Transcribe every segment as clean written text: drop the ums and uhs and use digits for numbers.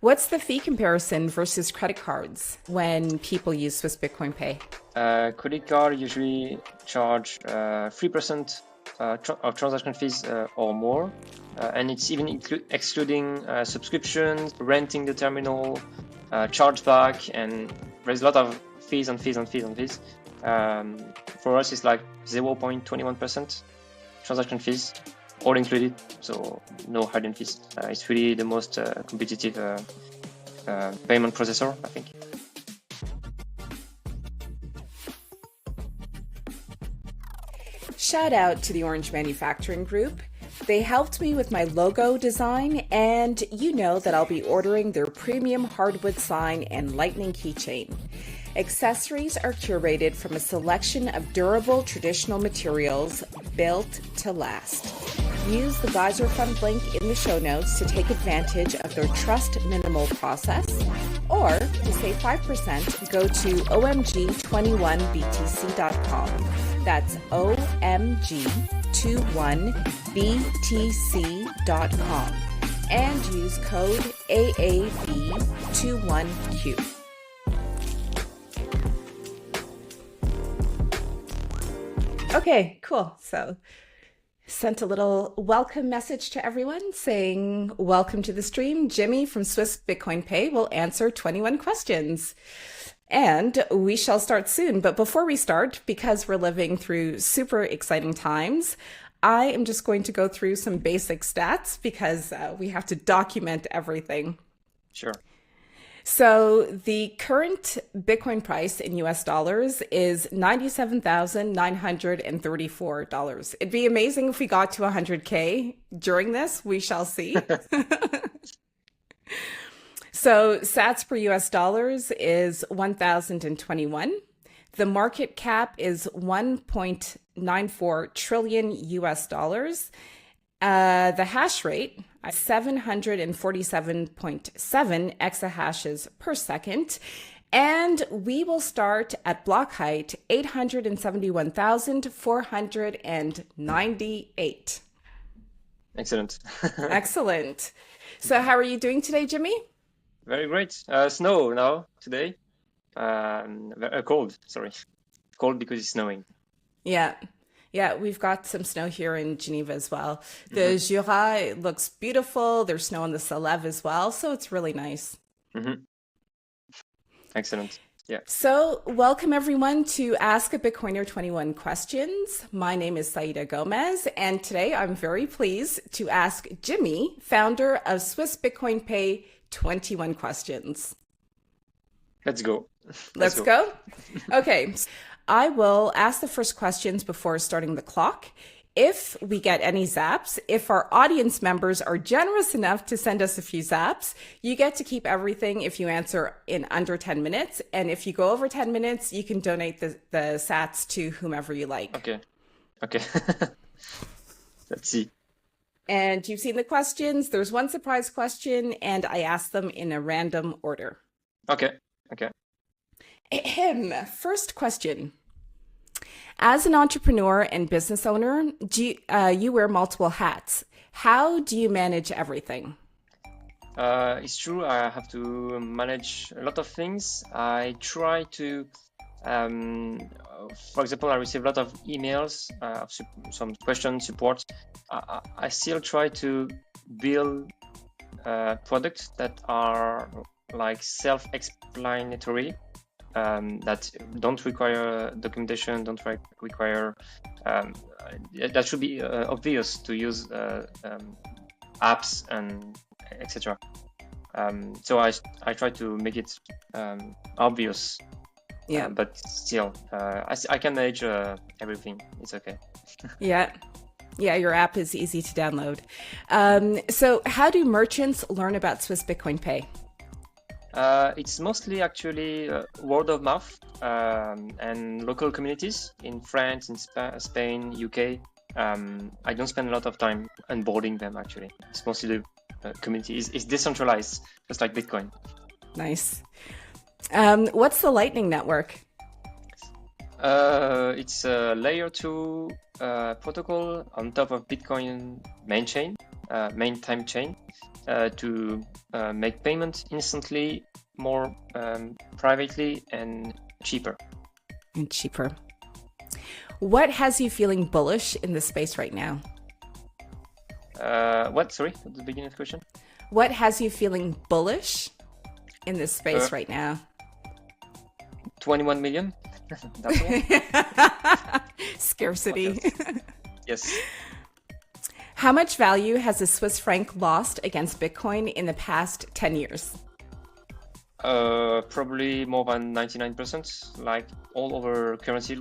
What's the fee comparison versus credit cards when people use Swiss Bitcoin Pay? Credit card usually charge 3% of transaction fees or more, and it's even excluding subscriptions, renting the terminal, chargeback, and there's a lot of fees and fees and fees and fees. For us, it's like 0.21% transaction fees, all included, so no hidden fees. It's really the most competitive payment processor, I think. Shout out to the Orange Manufacturing Group. They helped me with my logo design, and you know that I'll be ordering their premium hardwood sign and lightning keychain. Accessories are curated from a selection of durable traditional materials built to last. Use the Geyser Fund link in the show notes to take advantage of their trust minimal process, or to save 5%, go to omg21btc.com. That's omg21btc.com and use code AAB21Q. Okay, cool. So sent a little welcome message to everyone saying, welcome to the stream. Jimmy from Swiss Bitcoin Pay will answer 21 questions. And we shall start soon. But before we start, because we're living through super exciting times, I am just going to go through some basic stats because we have to document everything. Sure. So the current Bitcoin price in US dollars is $97,934. It'd be amazing if we got to 100K during this. We shall see. So sats per US dollars is 1,021. The market cap is 1.94 trillion US dollars. The hash rate, 747.7 exahashes per second. And we will start at block height 871,498. Excellent. Excellent. So how are you doing today, Jimmy? Very great. Snow now today. Cold, sorry. Cold because it's snowing. Yeah. Yeah, we've got some snow here in Geneva as well. The Jura, it looks beautiful. There's snow on the Salève as well. So it's really nice. Excellent. Yeah. So welcome everyone to Ask a Bitcoiner 21 Questions. My name is Saida Gomez, and today I'm very pleased to ask Jimmy, founder of Swiss Bitcoin Pay, 21 questions. Let's go. Let's go. Okay. I will ask the first questions before starting the clock. If we get any zaps, if our audience members are generous enough to send us a few zaps, you get to keep everything if you answer in under 10 minutes. And if you go over 10 minutes, you can donate the sats to whomever you like. Okay. Let's see. And you've seen the questions. There's one surprise question, and I ask them in a random order. Okay. First question. As an entrepreneur and business owner, you wear multiple hats. How do you manage everything? It's true. I have to manage a lot of things. I try to, for example, I receive a lot of emails, some questions, support. I still try to build products that are like self-explanatory. That don't require documentation, don't require, that should be obvious to use apps and etc. So I try to make it obvious, but still, I can manage everything. It's okay. Yeah, your app is easy to download. So how do merchants learn about Swiss Bitcoin Pay? It's mostly actually word of mouth and local communities in France, in Spain, UK. I don't spend a lot of time onboarding them actually. It's mostly the community. It's decentralized, just like Bitcoin. Nice. What's the Lightning Network? It's a layer 2 protocol on top of Bitcoin main chain, main time chain. to make payments instantly, more privately, and cheaper. What has you feeling bullish in this space right now? What? Sorry, at the beginning of the question. What has you feeling bullish in this space right now? 21 million. That's all. Scarcity. Yes. How much value has the Swiss franc lost against Bitcoin in the past 10 years? Probably more than 99%, like all over currency,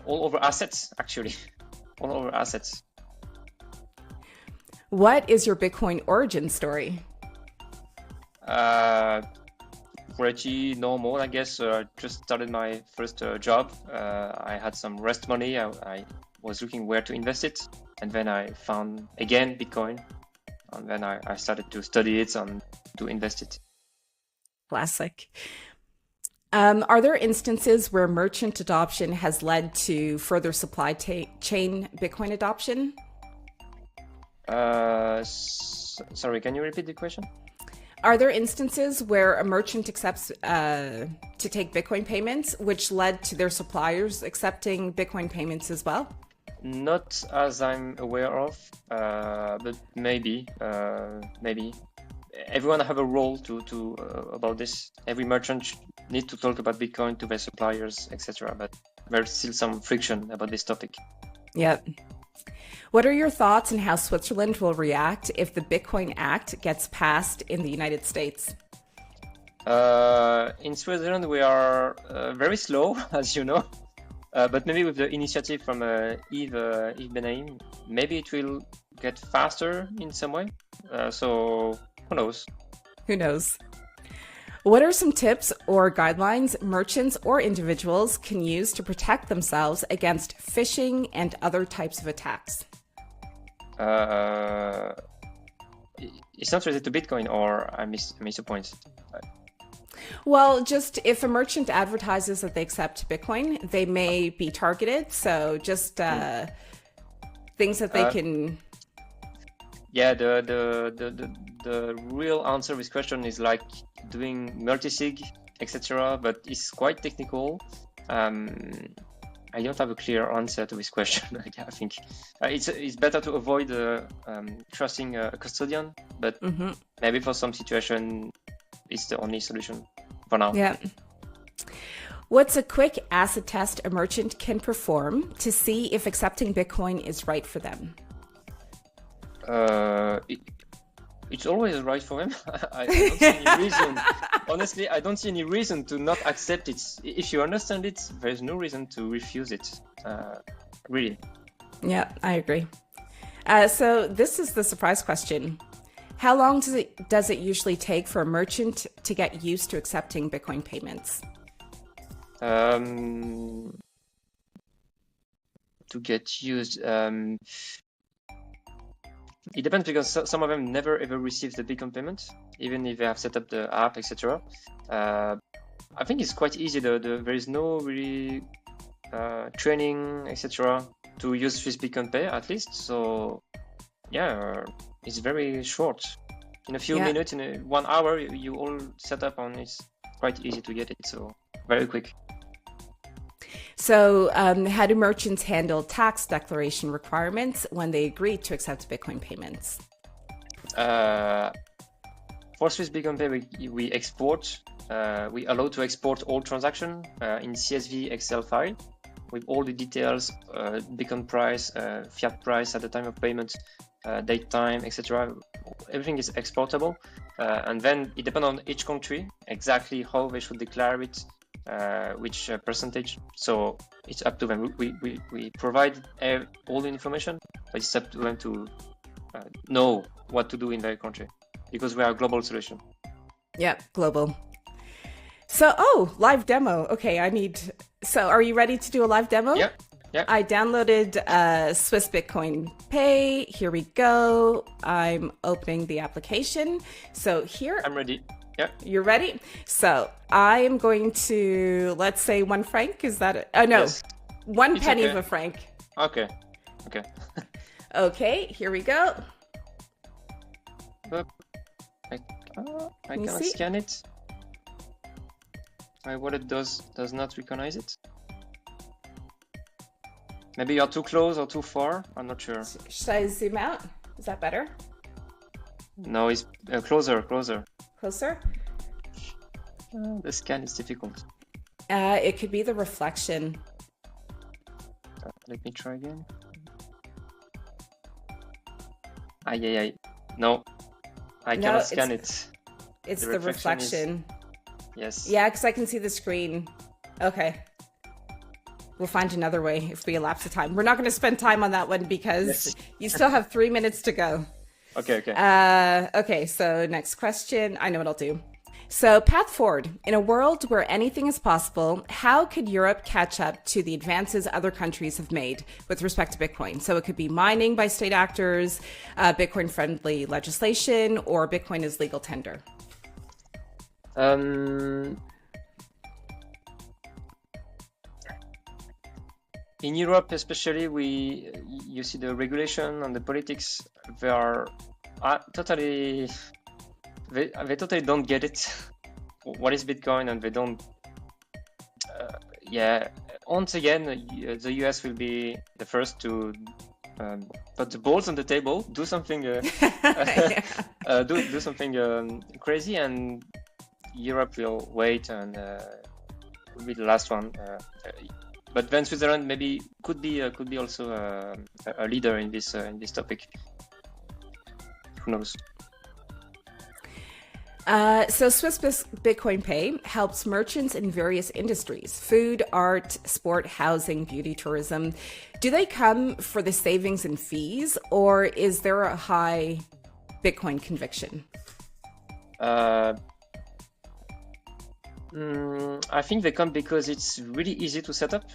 all over assets, actually. All over assets. What is your Bitcoin origin story? Pretty normal, I guess. Just started my first job. I had some rest money. I was looking where to invest it. And then I found, again, Bitcoin. And then I started to study it and to invest it. Classic. Are there instances where merchant adoption has led to further supply chain Bitcoin adoption? Sorry, can you repeat the question? Are there instances where a merchant accepts to take Bitcoin payments, which led to their suppliers accepting Bitcoin payments as well? Not as I'm aware of, but maybe. Everyone have a role to about this. Every merchant need to talk about Bitcoin to their suppliers, etc. But there's still some friction about this topic. Yep. What are your thoughts on how Switzerland will react if the Bitcoin Act gets passed in the United States? In Switzerland, we are very slow, as you know. But maybe with the initiative from Yves Benaim, maybe it will get faster in some way. So who knows? Who knows? What are some tips or guidelines merchants or individuals can use to protect themselves against phishing and other types of attacks? It's not related to Bitcoin, or I miss a point. Well, just if a merchant advertises that they accept Bitcoin, they may be targeted. So just things that they can. Yeah, the real answer to this question is like doing multi-sig, etc. But it's quite technical. I don't have a clear answer to this question. I think it's better to avoid trusting a custodian, but maybe for some situation, it's the only solution for now. Yeah. What's a quick acid test a merchant can perform to see if accepting Bitcoin is right for them? It's always right for them. I don't see any reason. Honestly, I don't see any reason to not accept it. If you understand it, there's no reason to refuse it. Really. Yeah, I agree. So this is the surprise question. How long does it usually take for a merchant to get used to accepting Bitcoin payments? To get used, it depends, because some of them never ever receive the Bitcoin payment, even if they have set up the app, etc. I think it's quite easy. There is no really training, etc. to use this Bitcoin Pay, at least. So yeah, it's very short. In a few minutes, in 1 hour, you all set up, and it's quite easy to get it. So very quick. So how do merchants handle tax declaration requirements when they agree to accept Bitcoin payments? For Swiss Bitcoin Pay, we export. We allow to export all transactions in CSV Excel file with all the details, Bitcoin price, fiat price at the time of payment, date time, etc. Everything is exportable, and then it depends on each country exactly how they should declare it. Which percentage, so it's up to them. We provide all the information, but it's up to them to know what to do in their country, because we are a global solution. Yeah, global. So, live demo. Okay, so are you ready to do a live demo? Yeah. I downloaded Swiss Bitcoin Pay. Here we go. I'm opening the application. So here. I'm ready. Yeah. You're ready? So I am going to, let's say 1 franc. Is that it? Oh, no. Yes. 1 penny of a franc. Okay. Okay, here we go. I cannot scan it. My wallet does not recognize it. Maybe you're too close or too far. I'm not sure. Should I zoom out? Is that better? No, it's closer. Closer? The scan is difficult. It could be the reflection. Let me try again. No, I cannot scan it. It's the reflection. Yes. Yeah, because I can see the screen. Okay. We'll find another way if we elapse the time. We're not going to spend time on that one because you still have 3 minutes to go. Okay. Okay, so next question. I know what I'll do. So path forward. In a world where anything is possible, how could Europe catch up to the advances other countries have made with respect to Bitcoin? So it could be mining by state actors, Bitcoin-friendly legislation, or Bitcoin as legal tender. In Europe, especially, you see the regulation and the politics. They are totally. They totally don't get it. What is Bitcoin, and they don't. Once again, the US will be the first to put the balls on the table, do something, do something crazy, and Europe will wait and will be the last one. But then Switzerland maybe could be also a leader in this topic. Who knows? So Swiss Bitcoin Pay helps merchants in various industries: food, art, sport, housing, beauty, tourism. Do they come for the savings and fees, or is there a high Bitcoin conviction? I think they come because it's really easy to set up.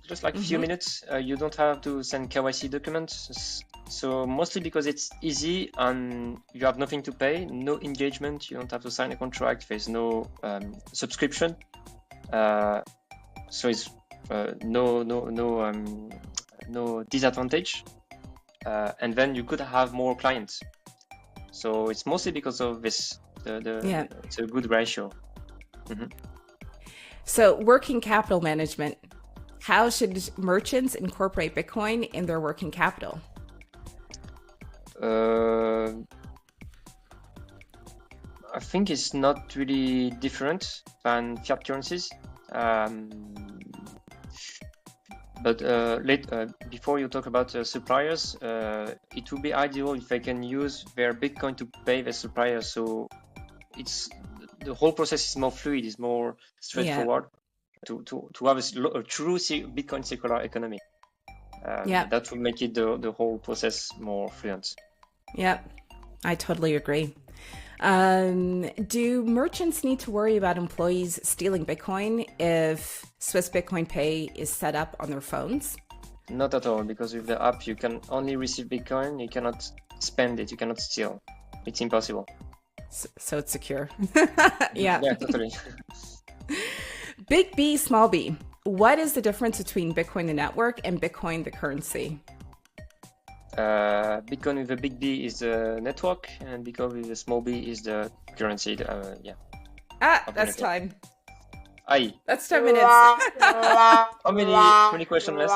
Just like a few minutes, you don't have to send KYC documents. So mostly because it's easy and you have nothing to pay, no engagement, you don't have to sign a contract, there's no subscription. So it's no disadvantage. And then you could have more clients. So it's mostly because of this. It's a good ratio. So working capital management. How should merchants incorporate Bitcoin in their working capital? I think it's not really different than fiat currencies. But before you talk about suppliers, it would be ideal if they can use their Bitcoin to pay the suppliers. So the whole process is more fluid, is more straightforward. To have a true Bitcoin circular economy. That would make it the whole process more fluent. Yeah, I totally agree. Do merchants need to worry about employees stealing Bitcoin if Swiss Bitcoin Pay is set up on their phones? Not at all, because with the app you can only receive Bitcoin, you cannot spend it, you cannot steal. It's impossible. So it's secure. Yeah, totally. Big B, small b. What is the difference between Bitcoin the network and Bitcoin the currency? Bitcoin with a big B is the network, and Bitcoin with a small b is the currency. That's time. Aye. That's 10 minutes. How many questions left?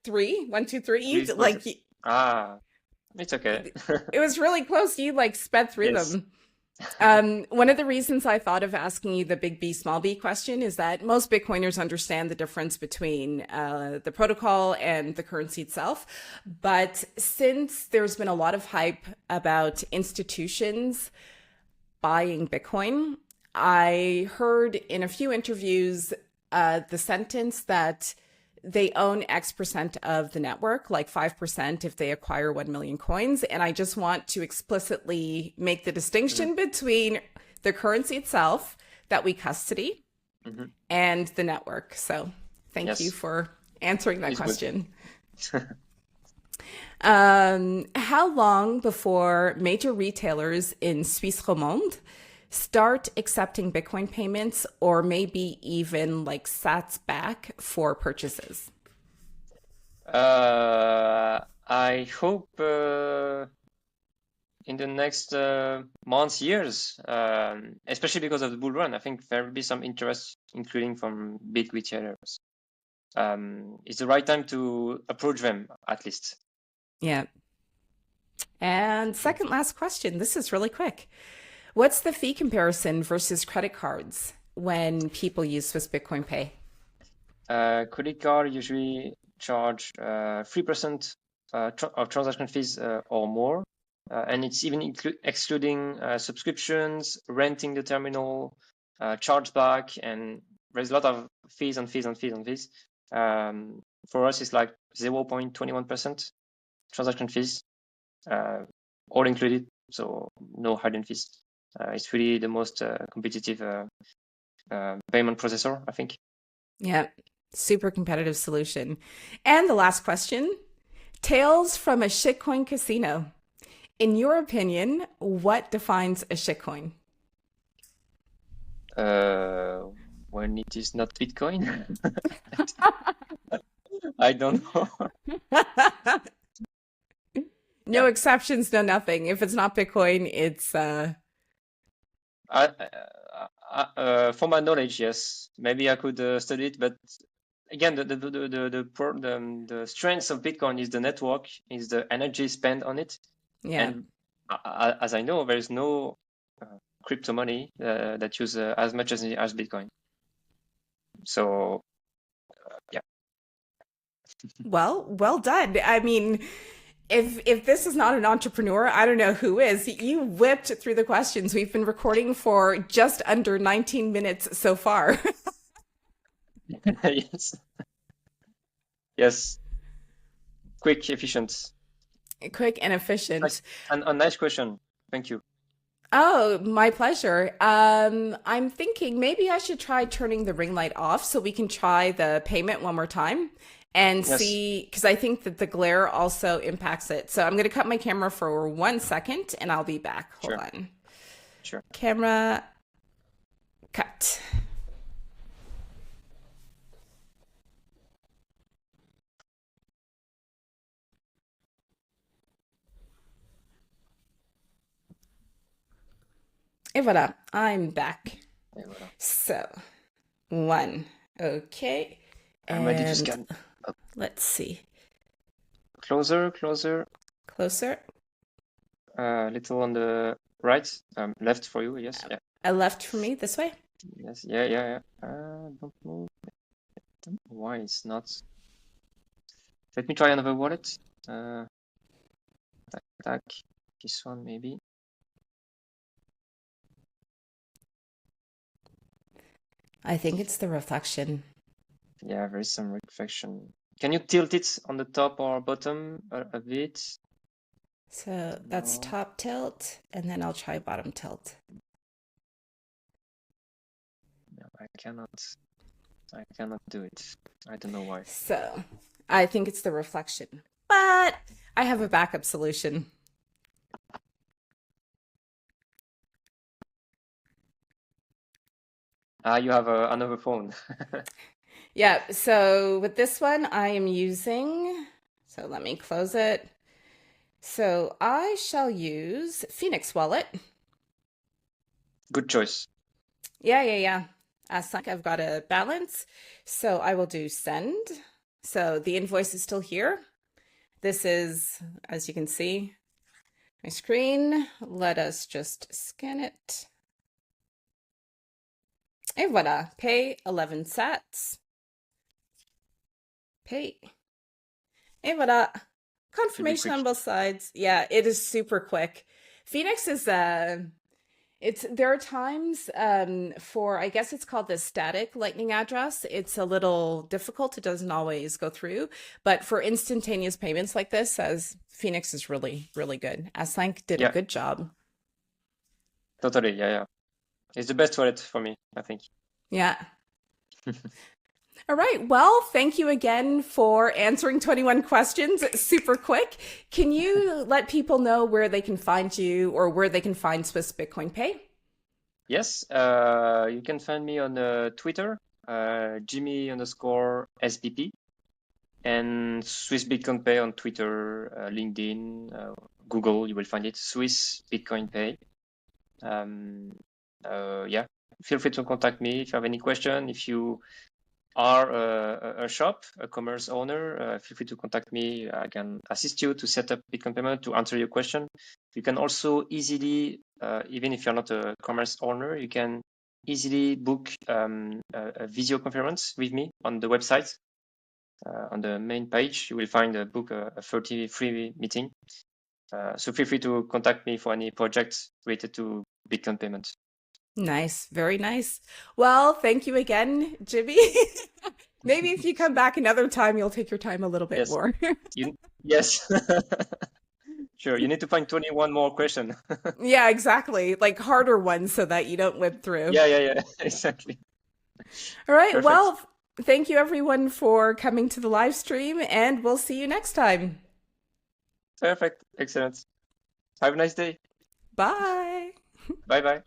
3. 1, 2, 3. It's okay. It was really close. You sped through them. One of the reasons I thought of asking you the big B, small b question is that most Bitcoiners understand the difference between the protocol and the currency itself. But since there's been a lot of hype about institutions buying Bitcoin, I heard in a few interviews the sentence that they own X percent of the network, like 5% if they acquire 1 million coins. And I just want to explicitly make the distinction between the currency itself that we custody and the network. So thank you for answering that question. How long before major retailers in Suisse Romande start accepting Bitcoin payments, or maybe even sats back for purchases? I hope in the next months, years, especially because of the bull run. I think there will be some interest, including from big retailers. It's the right time to approach them, at least. Yeah. And second last question. This is really quick. What's the fee comparison versus credit cards when people use Swiss Bitcoin Pay? Credit card usually charge 3% of transaction fees or more. And it's even excluding subscriptions, renting the terminal, chargeback, and there's a lot of fees and fees and fees and fees. For us, it's like 0.21% transaction fees, all included, so no hidden fees. It's really the most competitive payment processor, I think. Yeah, super competitive solution. And the last question, tales from a shitcoin casino. In your opinion, what defines a shitcoin? When it is not Bitcoin? I don't know. No exceptions, no nothing. If it's not Bitcoin, it's For my knowledge, yes. Maybe I could study it, but again, the strength of Bitcoin is the network, is the energy spent on it. yeah. And as I know, there is no crypto money that use as much as Bitcoin. So, yeah. Well done. I mean, if this is not an entrepreneur, I don't know who is. You whipped through the questions. We've been recording for just under 19 minutes so far. Yes. Yes. Quick, efficient. Quick and efficient. And a nice question. Thank you. Oh, my pleasure. I'm thinking maybe I should try turning the ring light off so we can try the payment one more time and Yes. see, because I think that the glare also impacts it. So I'm going to cut my camera for 1 second and I'll be back. Hold Sure. on. Sure. Camera cut. Et voilà, I'm back. Et voilà. So, 1. Okay. I'm ready to And scan. let's see. Closer. Closer. Little on the right, left for you. Yes. Yeah. A left for me, this way. Yes. Yeah. Don't move. Don't know why it's not. Let me try another wallet. Tac. This one maybe. I think it's the reflection. Yeah, there is some reflection. Can you tilt it on the top or bottom a bit? So that's No. top tilt, and then I'll try bottom tilt. No, I cannot do it. I don't know why. So I think it's the reflection, but I have a backup solution. You have another phone. Yeah, so with this one, I am using, so let me close it. So I shall use Phoenix Wallet. Good choice. Yeah. As like I've got a balance, so I will do send. So the invoice is still here. This is, as you can see, my screen. Let us just scan it. Et voilà, pay 11 sats. Pay. Et voilà. Confirmation on both sides. Yeah, it is super quick. Phoenix is there are times for, I guess it's called the static lightning address. It's a little difficult. It doesn't always go through, but for instantaneous payments like this, as Phoenix is really, really good. Aslank did a good job. Totally, yeah. It's the best wallet for me, I think. Yeah. All right. Well, thank you again for answering 21 questions super quick. Can you let people know where they can find you or where they can find Swiss Bitcoin Pay? Yes, you can find me on Twitter, Jimmy_SBP, and Swiss Bitcoin Pay on Twitter, LinkedIn, Google, you will find it, Swiss Bitcoin Pay. Yeah, feel free to contact me if you have any question. If you are a shop, a commerce owner, feel free to contact me. I can assist you to set up Bitcoin payment, to answer your question. You can also easily, even if you're not a commerce owner, you can easily book a video conference with me on the website. On the main page, you will find a book, a 30 free meeting. So feel free to contact me for any projects related to Bitcoin payments. Nice, very nice. Well, thank you again, Jimmy. Maybe if you come back another time, you'll take your time a little bit Yes. more. Yes. Sure. You need to find 21 more questions. Yeah, exactly. Like harder ones so that you don't whip through. Yeah. Exactly. All right. Perfect. Well, thank you everyone for coming to the live stream, and we'll see you next time. Perfect. Excellent. Have a nice day. Bye. Bye bye.